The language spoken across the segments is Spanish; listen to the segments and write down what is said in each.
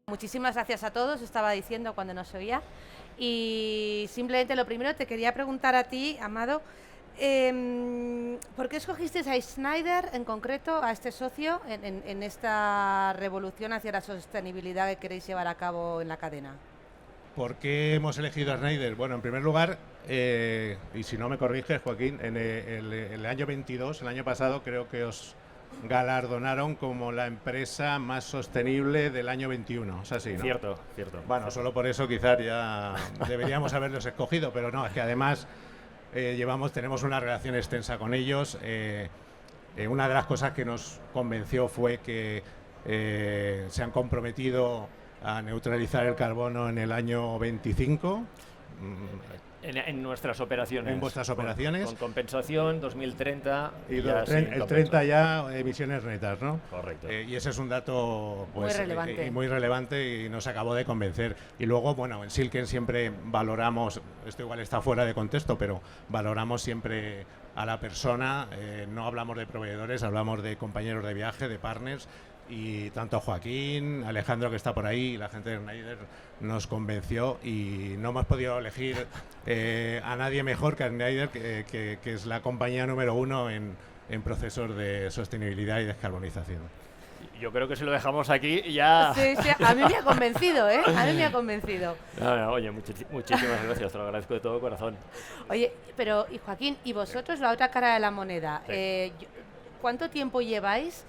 Muchísimas gracias a todos, estaba diciendo cuando no se oía. Y simplemente lo primero te quería preguntar a ti, Amado, ¿por qué escogisteis a Schneider en concreto, a este socio, en esta revolución hacia la sostenibilidad que queréis llevar a cabo en la cadena? ¿Por qué hemos elegido a Schneider? Bueno, en primer lugar, y si no me corriges, Joaquín, en el año 22, el año pasado, creo que os galardonaron como la empresa más sostenible del año 21. Es así, ¿no? Cierto, cierto. Bueno, solo por eso quizás ya deberíamos haberlos escogido, pero no, es que además tenemos una relación extensa con ellos. Una de las cosas que nos convenció fue que se han comprometido a neutralizar el carbono en el año 25. En nuestras operaciones. En vuestras operaciones. Con compensación, 2030. Y el 30 ya emisiones netas, ¿no? Correcto. Y ese es un dato pues, muy relevante. Y nos acabó de convencer. Y luego, bueno, en Silken siempre valoramos, esto igual está fuera de contexto, pero valoramos siempre a la persona. No hablamos de proveedores, hablamos de compañeros de viaje, de partners. Y tanto Joaquín, Alejandro, que está por ahí, y la gente de Schneider nos convenció y no hemos podido elegir a nadie mejor que a Schneider, que es la compañía número 1 en procesos de sostenibilidad y descarbonización. Yo creo que si lo dejamos aquí ya... Sí, a mí me ha convencido, ¿eh? A mí me ha convencido. Oye, muchísimas gracias, te lo agradezco de todo corazón. Oye, pero, y Joaquín, ¿y vosotros, la otra cara de la moneda? Sí. ¿Cuánto tiempo lleváis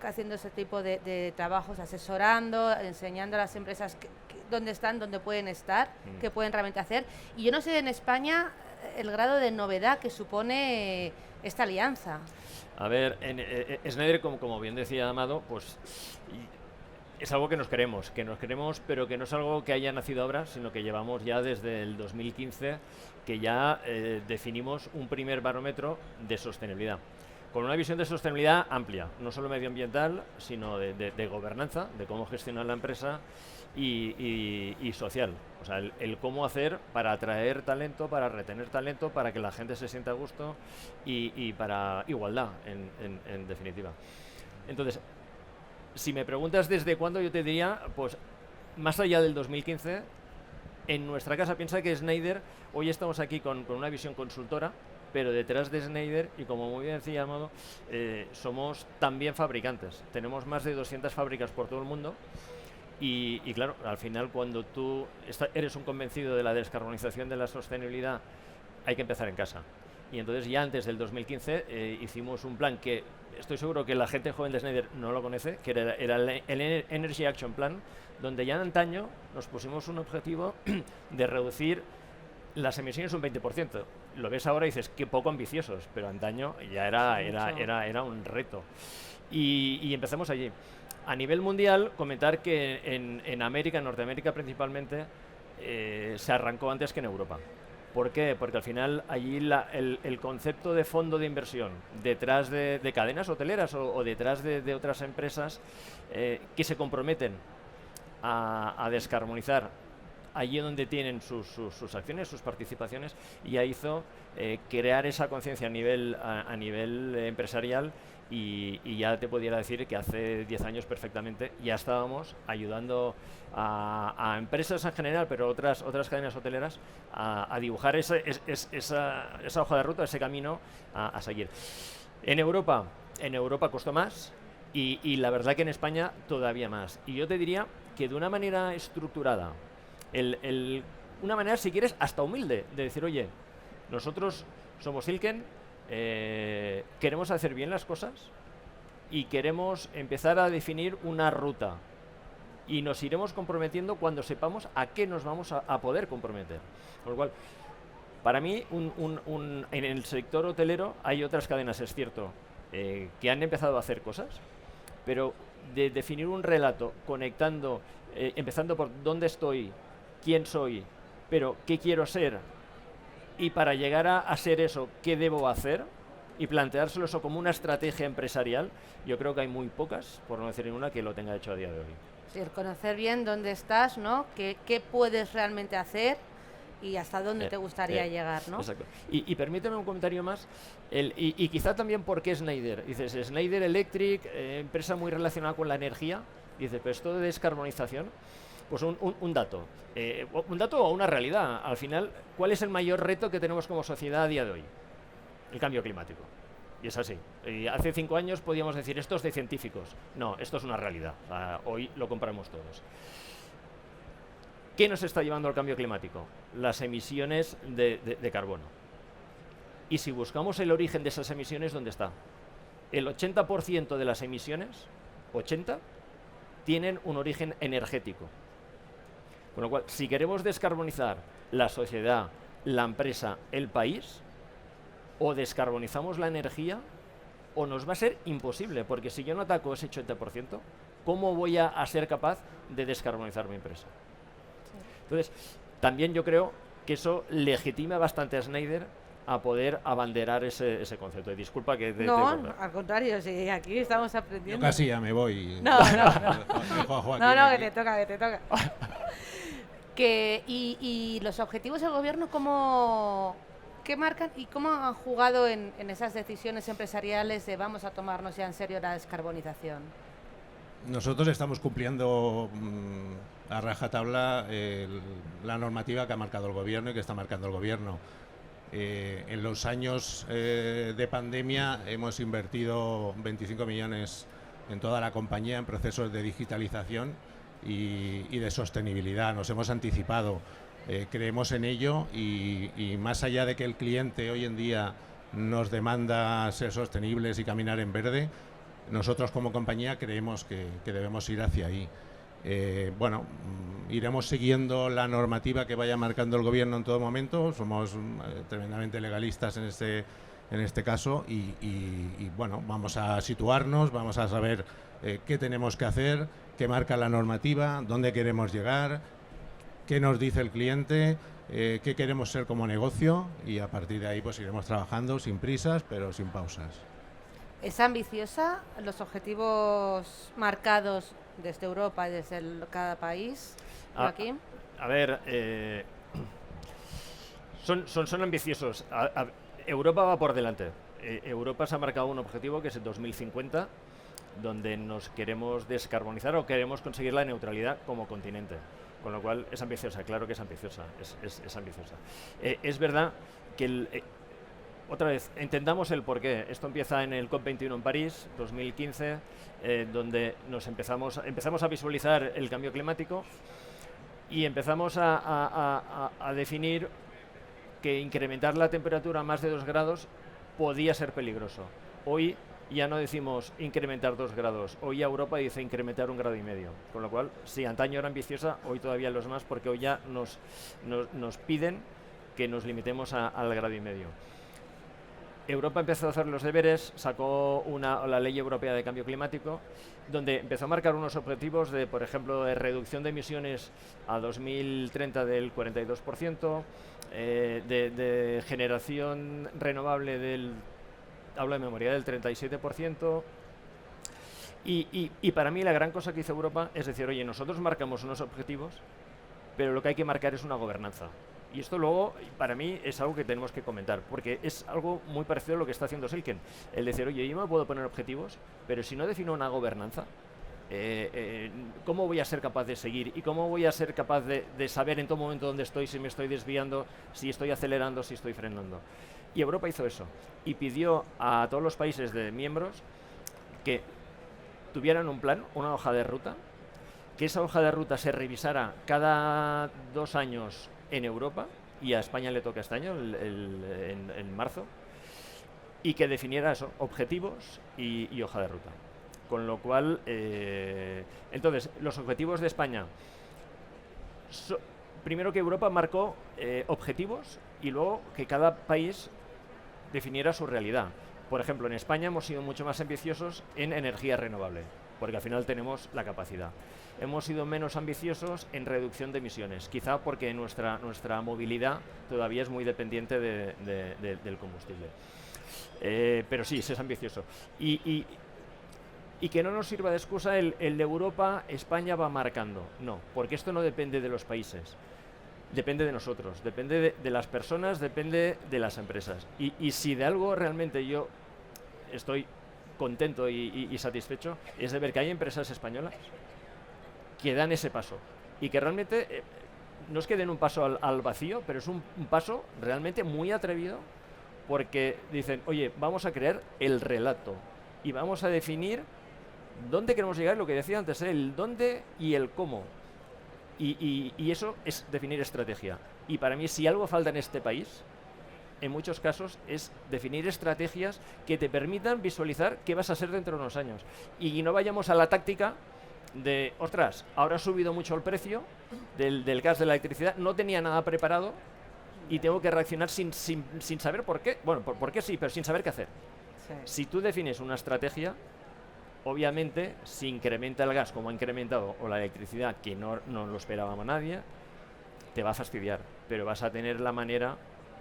haciendo ese tipo de trabajos, asesorando, enseñando a las empresas dónde están, dónde pueden estar, qué pueden realmente hacer? Y yo no sé en España el grado de novedad que supone esta alianza. A ver, Schneider, como bien decía Amado, pues es algo que nos queremos, pero que no es algo que haya nacido ahora, sino que llevamos ya desde el 2015, que ya definimos un primer barómetro de sostenibilidad. Con una visión de sostenibilidad amplia, no solo medioambiental, sino de gobernanza, de cómo gestionar la empresa y social. O sea, el cómo hacer para atraer talento, para retener talento, para que la gente se sienta a gusto y para igualdad, en definitiva. Entonces, si me preguntas desde cuándo, yo te diría, pues, más allá del 2015, en nuestra casa piensa que Schneider, hoy estamos aquí con una visión consultora, pero detrás de Schneider, y como muy bien decía Amado, somos también fabricantes. Tenemos más de 200 fábricas por todo el mundo y claro, al final cuando tú eres un convencido de la descarbonización, de la sostenibilidad, hay que empezar en casa. Y entonces ya antes del 2015 hicimos un plan que estoy seguro que la gente joven de Schneider no lo conoce, que era el Energy Action Plan, donde ya en antaño nos pusimos un objetivo de reducir las emisiones un 20%. Lo ves ahora y dices, qué poco ambiciosos, pero antaño ya era un reto. Y empezamos allí. A nivel mundial, comentar que en América, en Norteamérica principalmente, se arrancó antes que en Europa. ¿Por qué? Porque al final allí el concepto de fondo de inversión detrás de cadenas hoteleras o detrás de otras empresas que se comprometen a descarbonizar allí donde tienen sus acciones, sus participaciones, y ya hizo crear esa conciencia a nivel empresarial y ya te pudiera decir que hace 10 años perfectamente ya estábamos ayudando a empresas en general, pero otras cadenas hoteleras a dibujar esa hoja de ruta, ese camino a seguir. En Europa costó más y la verdad que en España todavía más. Y yo te diría que de una manera estructurada, una manera, si quieres, hasta humilde, de decir, oye, nosotros somos Silken, queremos hacer bien las cosas y queremos empezar a definir una ruta y nos iremos comprometiendo cuando sepamos a qué nos vamos a poder comprometer. Con lo cual, para mí, en el sector hotelero hay otras cadenas, es cierto, que han empezado a hacer cosas, pero de definir un relato conectando, empezando por dónde estoy, quién soy, pero qué quiero ser, y para llegar a ser eso, qué debo hacer, y planteárselo eso como una estrategia empresarial, yo creo que hay muy pocas, por no decir ninguna, que lo tenga hecho a día de hoy. Sí, el conocer bien dónde estás, ¿no? ¿Qué puedes realmente hacer? y hasta dónde te gustaría llegar, ¿no? Exacto. Y permíteme un comentario más, y quizá también por qué Schneider. Dices, Schneider Electric, empresa muy relacionada con la energía, dices, pero esto de descarbonización, pues un dato o una realidad. Al final, ¿cuál es el mayor reto que tenemos como sociedad a día de hoy? El cambio climático. Y es así. Y hace 5 años podíamos decir, esto es de científicos. No, esto es una realidad. Hoy lo compramos todos. ¿Qué nos está llevando al cambio climático? Las emisiones de carbono. Y si buscamos el origen de esas emisiones, ¿dónde está? El 80% de las emisiones, 80, tienen un origen energético. Con lo cual, si queremos descarbonizar la sociedad, la empresa, el país, o descarbonizamos la energía, o nos va a ser imposible, porque si yo no ataco ese 80%, ¿cómo voy a ser capaz de descarbonizar mi empresa? Entonces, también yo creo que eso legitima bastante a Schneider a poder abanderar ese concepto. Y disculpa que... No, al contrario, sí, aquí estamos aprendiendo. Yo casi ya me voy. No, que te toca. Y los objetivos del gobierno, ¿qué marcan y cómo han jugado en esas decisiones empresariales de vamos a tomarnos ya en serio la descarbonización? Nosotros estamos cumpliendo a rajatabla la normativa que ha marcado el gobierno y que está marcando el gobierno. En los años de pandemia hemos invertido 25 millones en toda la compañía en procesos de digitalización y de sostenibilidad. Nos hemos anticipado, creemos en ello y más allá de que el cliente hoy en día nos demanda ser sostenibles y caminar en verde, nosotros como compañía creemos que debemos ir hacia ahí. Iremos siguiendo la normativa que vaya marcando el gobierno en todo momento. Somos tremendamente legalistas en este caso y vamos a situarnos, vamos a saber qué tenemos que hacer, qué marca la normativa, dónde queremos llegar, qué nos dice el cliente, qué queremos ser como negocio y a partir de ahí pues iremos trabajando sin prisas pero sin pausas. ¿Es ambiciosa los objetivos marcados desde Europa y desde cada país? Aquí. A ver, son ambiciosos. Europa va por delante. Europa se ha marcado un objetivo que es el 2050, donde nos queremos descarbonizar o queremos conseguir la neutralidad como continente. Con lo cual es ambiciosa, claro que es ambiciosa. Es ambiciosa. Es verdad que otra vez, entendamos el porqué. Esto empieza en el COP21 en París, 2015, donde empezamos a visualizar el cambio climático y empezamos a definir que incrementar la temperatura a más de 2 grados podía ser peligroso. Hoy ya no decimos incrementar 2 grados, hoy Europa dice incrementar 1,5 grados. Con lo cual, si antaño era ambiciosa, hoy todavía lo es más porque hoy ya nos piden que nos limitemos al 1,5 grados. Europa empezó a hacer los deberes, sacó la Ley Europea de Cambio Climático, donde empezó a marcar unos objetivos de, por ejemplo, de reducción de emisiones a 2030 del 42%, de generación renovable hablo de memoria, del 37%. Y para mí la gran cosa que hizo Europa es decir, oye, nosotros marcamos unos objetivos, pero lo que hay que marcar es una gobernanza. Y esto luego, para mí, es algo que tenemos que comentar, porque es algo muy parecido a lo que está haciendo Silken. El decir, oye, yo me puedo poner objetivos, pero si no defino una gobernanza, ¿cómo voy a ser capaz de seguir? ¿Y cómo voy a ser capaz de saber en todo momento dónde estoy, si me estoy desviando, si estoy acelerando, si estoy frenando? Y Europa hizo eso, y pidió a todos los países de miembros que tuvieran un plan, una hoja de ruta, que esa hoja de ruta se revisara cada 2 años en Europa, y a España le toca este año, en marzo, y que definiera eso, objetivos y hoja de ruta. Con lo cual, entonces, los objetivos de España, primero que Europa marcó objetivos y luego que cada país definiera su realidad. Por ejemplo, en España hemos sido mucho más ambiciosos en energía renovable, porque al final tenemos la capacidad. Hemos sido menos ambiciosos en reducción de emisiones, quizá porque nuestra movilidad todavía es muy dependiente del combustible. Pero sí, es ambicioso. Y que no nos sirva de excusa el de Europa, España va marcando. No, porque esto no depende de los países. depende de nosotros, depende de las personas, depende de las empresas. Y si de algo realmente yo estoy contento y satisfecho, es de ver que hay empresas españolas que dan ese paso y que realmente no es que den un paso al vacío, pero es un paso realmente muy atrevido, porque dicen, oye, vamos a crear el relato y vamos a definir dónde queremos llegar, lo que decía antes, el dónde y el cómo. Y eso es definir estrategia. Y para mí, si algo falta en este país, en muchos casos, es definir estrategias que te permitan visualizar qué vas a ser dentro de unos años. Y no vayamos a la táctica de, ostras, ahora ha subido mucho el precio del gas, de la electricidad, no tenía nada preparado y tengo que reaccionar sin saber por qué. Bueno, por qué sí, pero sin saber qué hacer. Sí. Si tú defines una estrategia, obviamente, si incrementa el gas como ha incrementado o la electricidad, que no lo esperaba nadie, te va a fastidiar, pero vas a tener la manera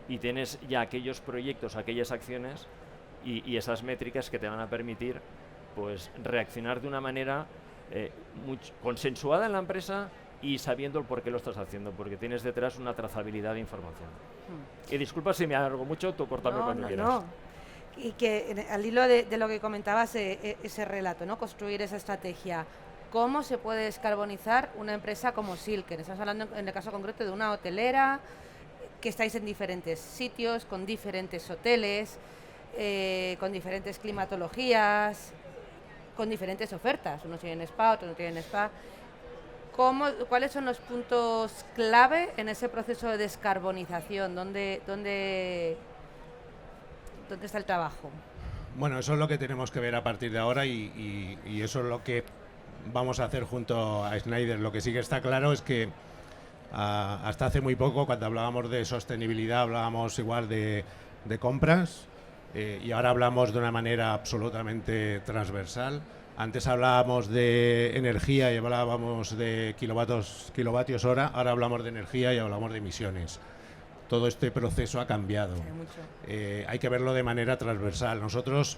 y tienes ya aquellos proyectos, aquellas acciones y esas métricas que te van a permitir pues reaccionar de una manera consensuada en la empresa y sabiendo el por qué lo estás haciendo, porque tienes detrás una trazabilidad de información. Y disculpa si me alargo mucho, tú cortame cuando quieras. No. Y que al hilo de lo que comentabas, ese relato, ¿no? Construir esa estrategia. ¿Cómo se puede descarbonizar una empresa como Silken? Estamos hablando en el caso concreto de una hotelera que estáis en diferentes sitios, con diferentes hoteles, con diferentes climatologías, con diferentes ofertas. Unos tienen spa, otros no tienen spa. ¿Cuáles son los puntos clave en ese proceso de descarbonización? ¿Dónde está el trabajo? Bueno, eso es lo que tenemos que ver a partir de ahora y eso es lo que vamos a hacer junto a Schneider. Lo que sí que está claro es que hasta hace muy poco, cuando hablábamos de sostenibilidad, hablábamos igual de compras y ahora hablamos de una manera absolutamente transversal. Antes hablábamos de energía y hablábamos de kilovatios hora, ahora hablamos de energía y hablamos de emisiones. Todo este proceso ha cambiado. Hay que verlo de manera transversal. Nosotros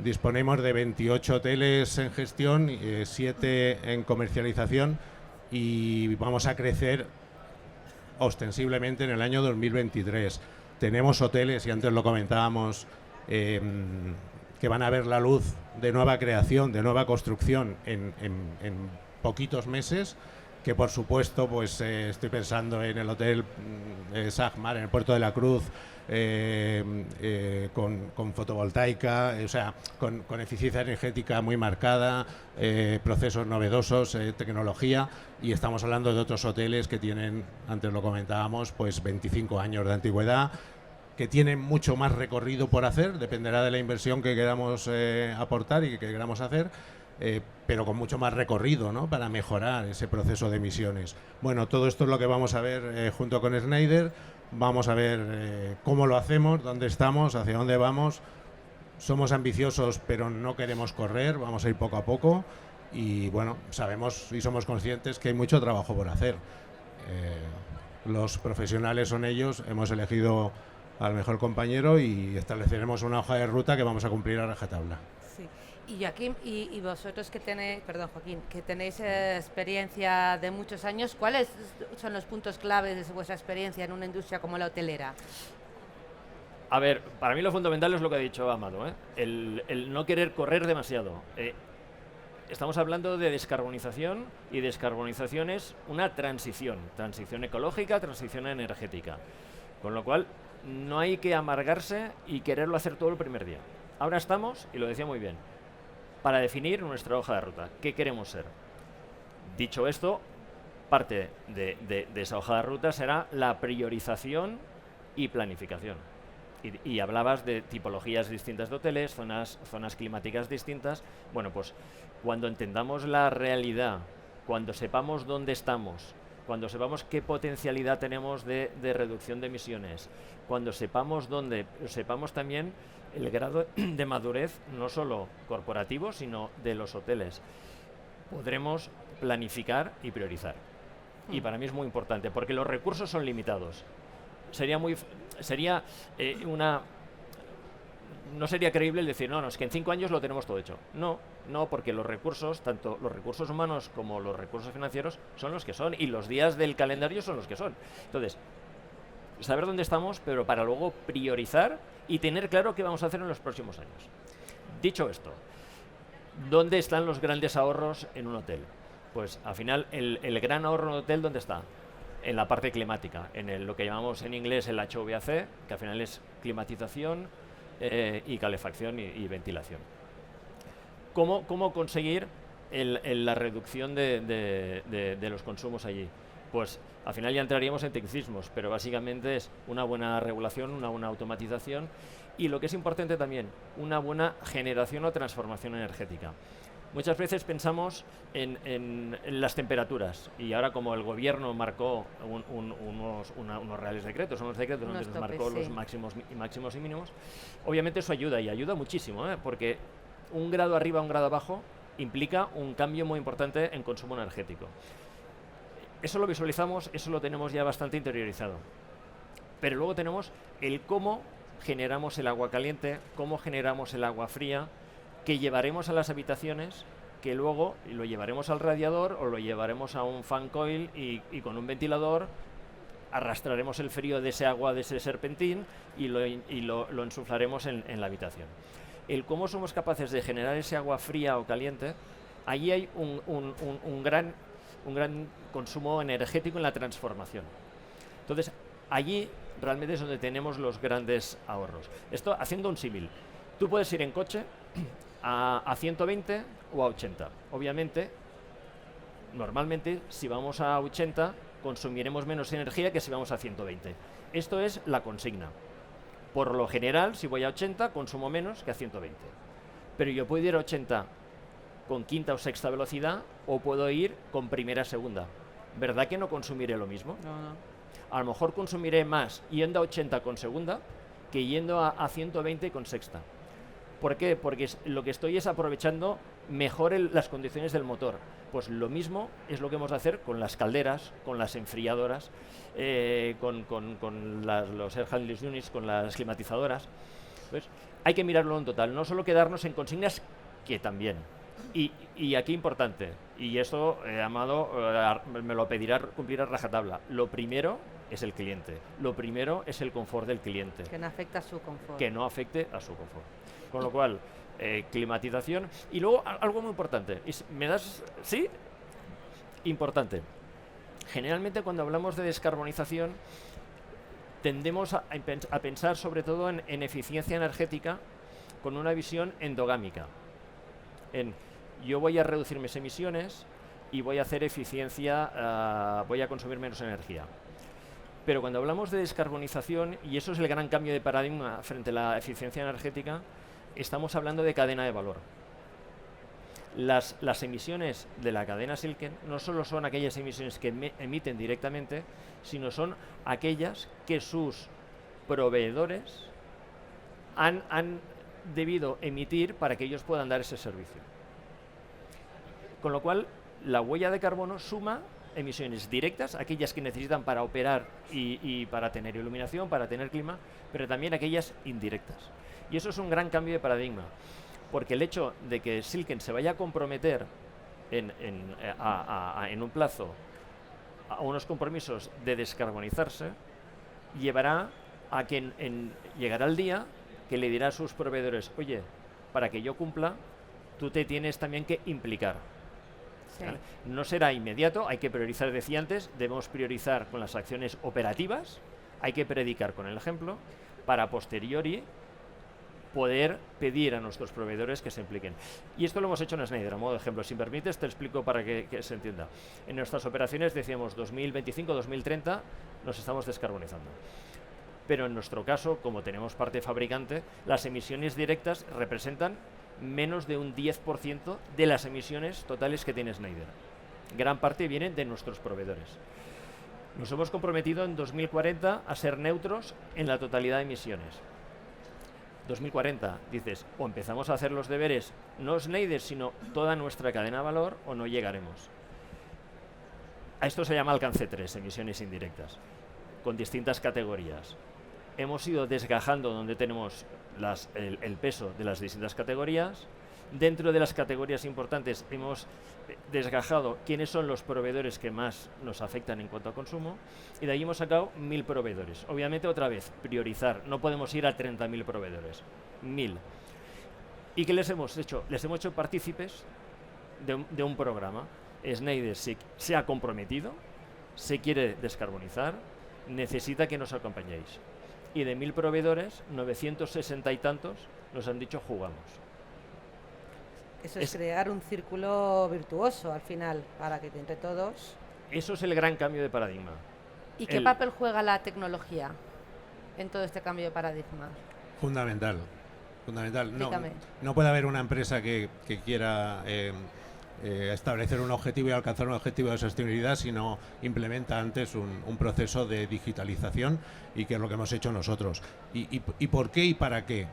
disponemos de 28 hoteles en gestión, 7 en comercialización y vamos a crecer ostensiblemente en el año 2023. Tenemos hoteles, y antes lo comentábamos, que van a ver la luz de nueva creación, de nueva construcción en poquitos meses, que por supuesto pues estoy pensando en el hotel Sagmar en el Puerto de la Cruz, con fotovoltaica, o sea, con eficiencia energética muy marcada, procesos novedosos, tecnología, y estamos hablando de otros hoteles que tienen, antes lo comentábamos, pues 25 años de antigüedad, que tienen mucho más recorrido por hacer, dependerá de la inversión que queramos aportar y que queramos hacer, pero con mucho más recorrido, ¿no?, para mejorar ese proceso de emisiones. Bueno, todo esto es lo que vamos a ver junto con Schneider. Vamos a ver cómo lo hacemos, dónde estamos, hacia dónde vamos. Somos ambiciosos, pero no queremos correr, vamos a ir poco a poco y bueno, sabemos y somos conscientes que hay mucho trabajo por hacer. Los profesionales son ellos, hemos elegido al mejor compañero y estableceremos una hoja de ruta que vamos a cumplir a rajatabla. Sí. Y Joaquín, y vosotros que tenéis, perdón Joaquín, que tenéis experiencia de muchos años, ¿cuáles son los puntos claves de vuestra experiencia en una industria como la hotelera? A ver, para mí lo fundamental es lo que ha dicho Amado, el no querer correr demasiado. Estamos hablando de descarbonización y descarbonización es una transición ecológica, transición energética. Con lo cual, no hay que amargarse y quererlo hacer todo el primer día. Ahora estamos, y lo decía muy bien, para definir nuestra hoja de ruta. ¿Qué queremos ser? Dicho esto, parte de esa hoja de ruta será la priorización y planificación. Y hablabas de tipologías distintas de hoteles, zonas climáticas distintas. Bueno, pues cuando entendamos la realidad, cuando sepamos dónde estamos, cuando sepamos qué potencialidad tenemos de reducción de emisiones, cuando sepamos sepamos también el grado de madurez, no solo corporativo, sino de los hoteles, podremos planificar y priorizar. Y para mí es muy importante, porque los recursos son limitados. Sería no sería creíble el decir, no, es que en 5 años lo tenemos todo hecho. No, porque los recursos, tanto los recursos humanos como los recursos financieros, son los que son, y los días del calendario son los que son. Entonces, saber dónde estamos, pero para luego priorizar y tener claro qué vamos a hacer en los próximos años. Dicho esto, ¿dónde están los grandes ahorros en un hotel? Pues al final el gran ahorro en un hotel, ¿dónde está? En la parte climática, en lo que llamamos en inglés el HVAC, que al final es climatización y calefacción y ventilación. ¿Cómo conseguir la reducción de los consumos allí? Pues al final ya entraríamos en tecnicismos, pero básicamente es una buena regulación, una buena automatización y lo que es importante también, una buena generación o transformación energética. Muchas veces pensamos en las temperaturas y ahora como el gobierno marcó unos reales decretos, unos decretos donde nos marcó los máximos y mínimos, obviamente eso ayuda y ayuda muchísimo, porque un grado arriba, un grado abajo implica un cambio muy importante en consumo energético. Eso lo visualizamos, eso lo tenemos ya bastante interiorizado. Pero luego tenemos el cómo generamos el agua caliente, cómo generamos el agua fría, que llevaremos a las habitaciones, que luego lo llevaremos al radiador o lo llevaremos a un fan coil y con un ventilador arrastraremos el frío de ese agua, de ese serpentín y lo ensuflaremos en la habitación. El cómo somos capaces de generar ese agua fría o caliente, allí hay un gran consumo energético en la transformación. Entonces, allí realmente es donde tenemos los grandes ahorros. Esto haciendo un símil. Tú puedes ir en coche a 120 o a 80. Obviamente, normalmente, si vamos a 80, consumiremos menos energía que si vamos a 120. Esto es la consigna. Por lo general, si voy a 80, consumo menos que a 120. Pero yo puedo ir a 80 con quinta o sexta velocidad o puedo ir con primera o segunda. ¿Verdad que no consumiré lo mismo? No. A lo mejor consumiré más yendo a 80 con segunda que yendo a 120 con sexta. ¿Por qué? Porque lo que estoy es aprovechando mejor las condiciones del motor. Pues lo mismo es lo que hemos de hacer con las calderas, con las enfriadoras, con los air handling units, con las climatizadoras. Pues hay que mirarlo en total, no solo quedarnos en consignas, que también. Y aquí importante, y esto, Amado, me lo pedirá cumplir a rajatabla. Lo primero es el cliente, lo primero es el confort del cliente. Que no afecte a su confort. Que no afecte a su confort. Con lo cual, climatización. Y luego, algo muy importante. ¿Me das...? ¿Sí? Importante. Generalmente, cuando hablamos de descarbonización, tendemos a pensar sobre todo en eficiencia energética con una visión endogámica. Yo voy a reducir mis emisiones y voy a hacer eficiencia, voy a consumir menos energía. Pero cuando hablamos de descarbonización, y eso es el gran cambio de paradigma frente a la eficiencia energética, estamos hablando de cadena de valor. Las emisiones de la cadena Silken no solo son aquellas emisiones que emiten directamente, sino son aquellas que sus proveedores han debido emitir para que ellos puedan dar ese servicio. Con lo cual, la huella de carbono suma emisiones directas, aquellas que necesitan para operar y para tener iluminación, para tener clima, pero también aquellas indirectas. Y eso es un gran cambio de paradigma, porque el hecho de que Silken se vaya a comprometer en un plazo a unos compromisos de descarbonizarse, llevará a que llegará el día que le dirá a sus proveedores, oye, para que yo cumpla, tú te tienes también que implicar. Sí. ¿Vale? No será inmediato, hay que priorizar, decía antes, debemos priorizar con las acciones operativas, hay que predicar con el ejemplo, para a posteriori poder pedir a nuestros proveedores que se impliquen. Y esto lo hemos hecho en Schneider, a modo de ejemplo. Si me permites, te explico para que se entienda. En nuestras operaciones decíamos 2025, 2030, nos estamos descarbonizando. Pero en nuestro caso, como tenemos parte fabricante, las emisiones directas representan menos de un 10% de las emisiones totales que tiene Schneider. Gran parte vienen de nuestros proveedores. Nos hemos comprometido en 2040 a ser neutros en la totalidad de emisiones. 2040, dices, o empezamos a hacer los deberes, no Schneider, sino toda nuestra cadena de valor, o no llegaremos. A esto se llama alcance 3, emisiones indirectas, con distintas categorías. Hemos ido desgajando donde tenemos el peso de las distintas categorías. Dentro de las categorías importantes hemos desgajado quiénes son los proveedores que más nos afectan en cuanto a consumo, y de ahí hemos sacado 1000 proveedores. Obviamente, otra vez, priorizar. No podemos ir a 30.000 proveedores. 1000. ¿Y qué les hemos hecho? Les hemos hecho partícipes de un programa. Schneider se ha comprometido, se quiere descarbonizar, necesita que nos acompañéis. Y de 1000 proveedores, 960 y tantos nos han dicho jugamos. Eso es crear un círculo virtuoso al final, para que entre todos. Eso es el gran cambio de paradigma. ¿Y qué papel juega la tecnología en todo este cambio de paradigma? Fundamental. No puede haber una empresa que quiera establecer un objetivo y alcanzar un objetivo de sostenibilidad si no implementa antes un proceso de digitalización, y que es lo que hemos hecho nosotros. ¿Y por qué y para qué?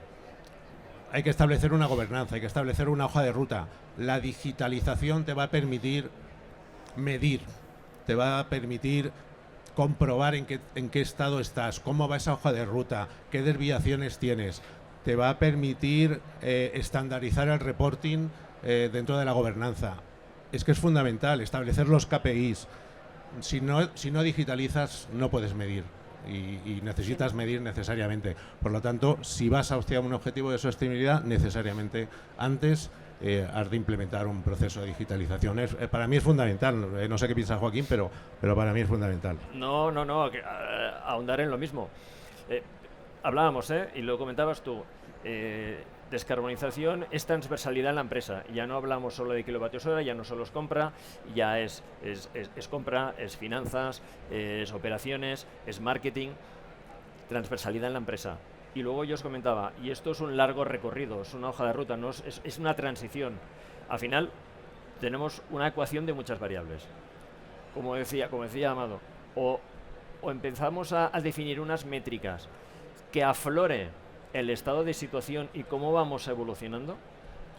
Hay que establecer una gobernanza, hay que establecer una hoja de ruta. La digitalización te va a permitir medir, te va a permitir comprobar en qué estado estás, cómo va esa hoja de ruta, qué desviaciones tienes. Te va a permitir estandarizar el reporting dentro de la gobernanza. Es que es fundamental establecer los KPIs. Si no digitalizas, no puedes medir. Y necesitas medir necesariamente. Por lo tanto, si vas hacia un objetivo de sostenibilidad, necesariamente antes has de implementar un proceso de digitalización. Para mí es fundamental. No sé qué piensa Joaquín, pero para mí es fundamental. No, ahondar en lo mismo. Hablábamos, y lo comentabas tú, descarbonización es transversalidad en la empresa. Ya no hablamos solo de kilovatios hora, ya no solo es compra, ya es compra, es finanzas, es operaciones, es marketing, transversalidad en la empresa. Y luego yo os comentaba, y esto es un largo recorrido, es una hoja de ruta, no es una transición. Al final tenemos una ecuación de muchas variables. Como decía Amado, o empezamos a definir unas métricas que aflore el estado de situación y cómo vamos evolucionando,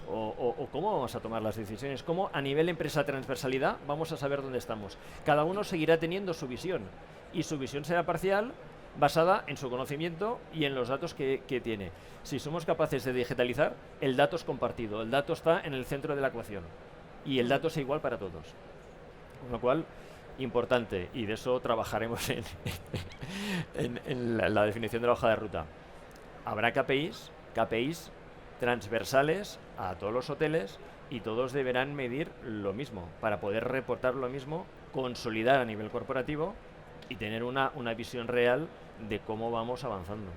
o cómo vamos a tomar las decisiones, cómo a nivel empresa transversalidad vamos a saber dónde estamos. Cada uno seguirá teniendo su visión, y su visión será parcial, basada en su conocimiento y en los datos que tiene. Si somos capaces de digitalizar, el dato es compartido, el dato está en el centro de la ecuación, y el dato es igual para todos. Con lo cual, importante, y de eso trabajaremos en la definición de la hoja de ruta. Habrá KPIs transversales a todos los hoteles, y todos deberán medir lo mismo para poder reportar lo mismo, consolidar a nivel corporativo y tener una visión real de cómo vamos avanzando.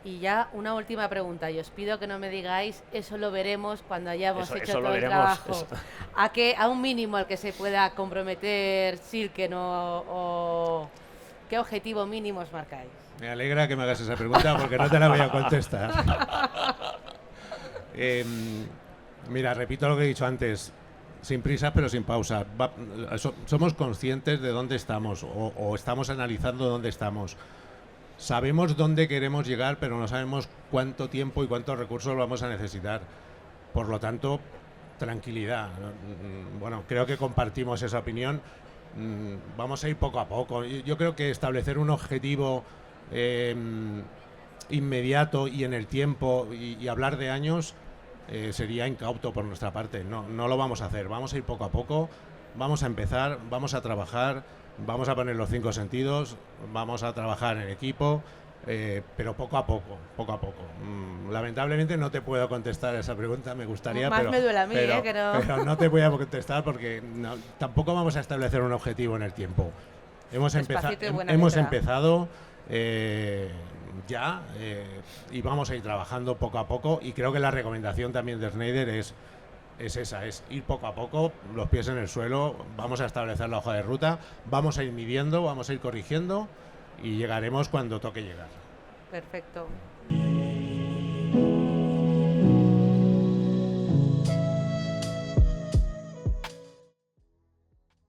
Y ya una última pregunta, y os pido que no me digáis, eso lo veremos cuando hayamos hecho eso todo el veremos, trabajo. A un mínimo al que se pueda comprometer Silken, o ¿qué objetivo mínimo os marcáis? Me alegra que me hagas esa pregunta porque no te la voy a contestar. Mira, repito lo que he dicho antes, sin prisa pero sin pausa. Somos conscientes de dónde estamos, o estamos analizando dónde estamos. Sabemos dónde queremos llegar, pero no sabemos cuánto tiempo y cuántos recursos vamos a necesitar. Por lo tanto, tranquilidad. Bueno, creo que compartimos esa opinión. Vamos a ir poco a poco. Yo creo que establecer un objetivo inmediato y en el tiempo y hablar de años sería incauto por nuestra parte. No lo vamos a hacer. Vamos a ir poco a poco. Vamos a empezar, vamos a trabajar, vamos a poner los 5 sentidos, vamos a trabajar en equipo, pero poco a poco. Lamentablemente no te puedo contestar esa pregunta, me gustaría, Más me duele a mí, pero no te voy a contestar porque tampoco vamos a establecer un objetivo en el tiempo. Hemos empezado ya, y vamos a ir trabajando poco a poco, y creo que la recomendación también de Schneider es esa, es ir poco a poco, los pies en el suelo. Vamos a establecer la hoja de ruta, vamos a ir midiendo, vamos a ir corrigiendo, y llegaremos cuando toque llegar. Perfecto.